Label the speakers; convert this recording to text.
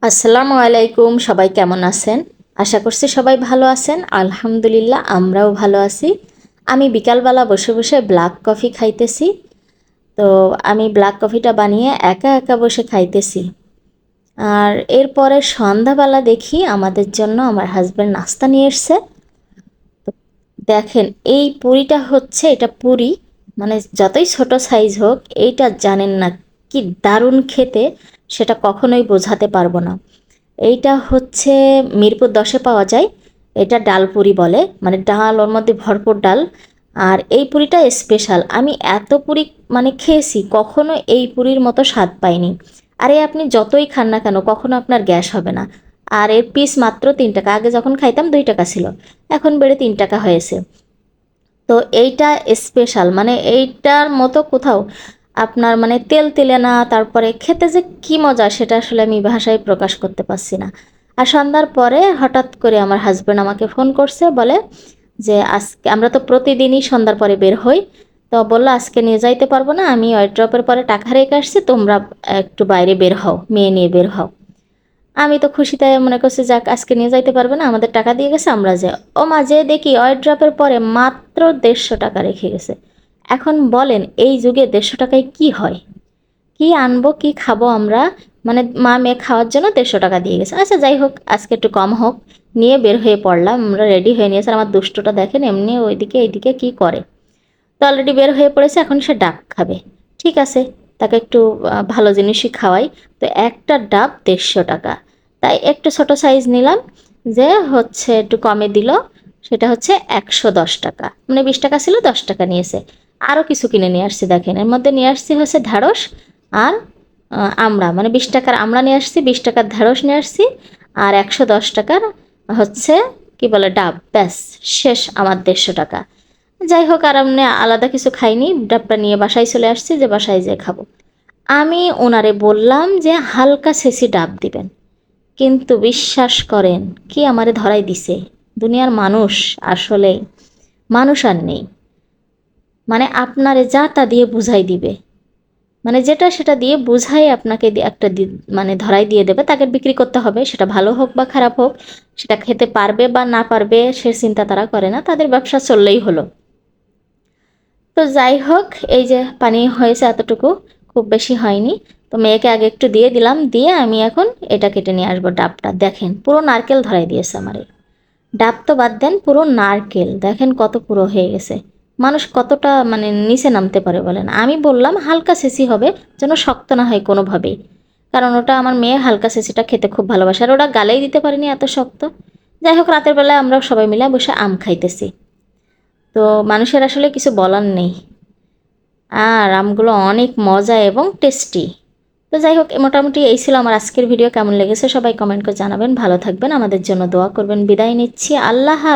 Speaker 1: আসসালামু আলাইকুম, সবাই কেমন আছেন? আশা করছি সবাই ভালো আছেন। আলহামদুলিল্লাহ আমরাও ভালো আছি। আমি বিকালবেলা বসে বসে ব্ল্যাক কফি খাইতেছি। তো আমি ব্ল্যাক কফিটা বানিয়ে একা একা বসে খাইতেছি। আর এরপরে সন্ধ্যাবেলা দেখি আমাদের জন্য আমার হাজব্যান্ড নাস্তা নিয়ে এসছে। তো দেখেন, এই পুরিটা হচ্ছে, এটা পুরি মানে যতই ছোট সাইজ হোক, এইটা জানেন না কি দারুণ খেতে, সেটা কখনোই বোঝাতে পারবো না। এইটা হচ্ছে মিরপুর 10-এ পাওয়া যায়। এটা ডাল পুরি বলে, মানে ডাল, ওর মধ্যে ভরপুর ডাল। আর এই পুরিটা স্পেশাল। আমি এত পুরি মানে খেয়েছি, কখনো এই পুরির মতো স্বাদ পাইনি। আরে আপনি যতই খান না কেন, কখনো আপনার গ্যাস হবে না। আর এর পিস মাত্র 3 টাকা। আগে যখন খাইতাম 2 টাকা ছিল, এখন বেড়ে 3 টাকা হয়েছে। তো এইটা স্পেশাল, মানে এইটার মতো কোথাও আপনার মানে তেল তেলে না, তারপরে খেতে যে কি মজা সেটা আসলে আমি ভাষায় প্রকাশ করতে পারছি না। আর সন্ধ্যার পরে হঠাৎ করে আমার হাজব্যান্ড আমাকে ফোন করছে, বলে যে আজকে আমরা তো প্রতিদিনই সন্ধ্যার পরে বের হই। তো বললো আজকে নিয়ে যাইতে পারবো না, আমি ওয়াইড্রপের পরে টাকা রেখে আসছি, তোমরা একটু বাইরে বের হও, মেয়ে নিয়ে বের হও। আমি তো খুশিতে মনে করছি যাক, আজকে নিয়ে যাইতে পারবে না, আমাদের টাকা দিয়ে গেছে, আমরা যাই। ও মা, যে দেখি ওয়াইড্রপের পরে মাত্র 150 টাকা রেখে গেছে। এখন বলেন এই যুগে 150 টাকায় কি হয়? কি আনবো, কি খাবো আমরা? মানে মা মেয়ে খাওয়ার জন্য 150 টাকা দিয়ে গেছে। আচ্ছা যাই হোক, আজকে একটু কম হোক। নিয়ে বের হয়ে পড়লাম, আমরা রেডি হয়ে নিয়েছি। আর আমার দুষ্টটা দেখেন এমনি ওইদিকে এইদিকে কি করে। তো অলরেডি বের হয়ে পড়েছে, এখন সে ডাব খাবে। ঠিক আছে, তাকে একটু ভালো জিনিসই খাওয়াই। তো একটা ডাব 150 টাকা। তাই একটু ছোট সাইজ নিলাম, যে হচ্ছে একটু কমে দিল। সেটা হচ্ছে 110 টাকা, মানে 20 টাকা ছিল, 10 টাকা নিয়েছে। আরও কিছু কিনে নিয়ে আসছি, দেখেন এর মধ্যে নিয়ে আসছি হচ্ছে ঢ্যাঁড়স আর আমড়া, মানে 20 টাকার আমড়া নিয়ে আসছি, 20 টাকার ঢ্যাঁড়স নিয়ে আসছি। আর 110 টাকার হচ্ছে কি বলে ডাব। ব্যাস, শেষ আমার 150 টাকা। যাই হোক, আর এমনি আলাদা কিছু খাইনি, ডাবটা নিয়ে বাসায় চলে আসছি, যে বাসায় যেয়ে খাবো। আমি ওনারে বললাম যে হালকা ছেঁচি ডাব দিবেন, কিন্তু বিশ্বাস করেন কি আমারে ধরাই দিছে। দুনিয়ার মানুষ আসলে মানুষ আর নেই। মানে আপনারে যা তা দিয়ে বুঝাই দিবে, মানে যেটা সেটা দিয়ে বুঝাই আপনাকে একটা মানে ধরাই দিয়ে দেবে। তাকে বিক্রি করতে হবে, সেটা ভালো হোক বা খারাপ হোক, সেটা খেতে পারবে বা না পারবে সে চিন্তা তারা করে না, তাদের ব্যবসা চললেই হলো। তো যাই হোক, এই যে পানি হয়েছে এতটুকু, খুব বেশি হয়নি। তো মেয়েকে আগে একটু দিয়ে দিলাম, দিয়ে আমি এখন এটা কেটে নিয়ে আসবো। ডাবটা দেখেন পুরো নারকেল ধরাই দিয়েছে আমারে। ডাব তো বাদ দেন, পুরো নারকেল দেখেন কত পুরো হয়ে গেছে। মানুষ কতটা মানে নিচে নামতে পারে বলেন। আমি বললাম হালকা সেসি হবে, যেন শক্ত না হয় কোনোভাবেই। কারণ ওটা আমার মেয়ে হালকা সেসিটা খেতে খুব ভালোবাসে, আর ওটা গালেই দিতে পারিনি এত শক্ত। যাই হোক, রাতের বেলায় আমরা সবাই মিলে বসে আম খাইতেছি। তো মানুষের আসলে কিছু বলার নেই। আর আমগুলো অনেক মজা এবং টেস্টি। তো যাই হোক, মোটামুটি এই ছিল আমার আজকের ভিডিও। কেমন লেগেছে সবাই কমেন্ট করে জানাবেন। ভালো থাকবেন, আমাদের জন্য দোয়া করবেন। বিদায় নিচ্ছি, আল্লাহ হাফেজ।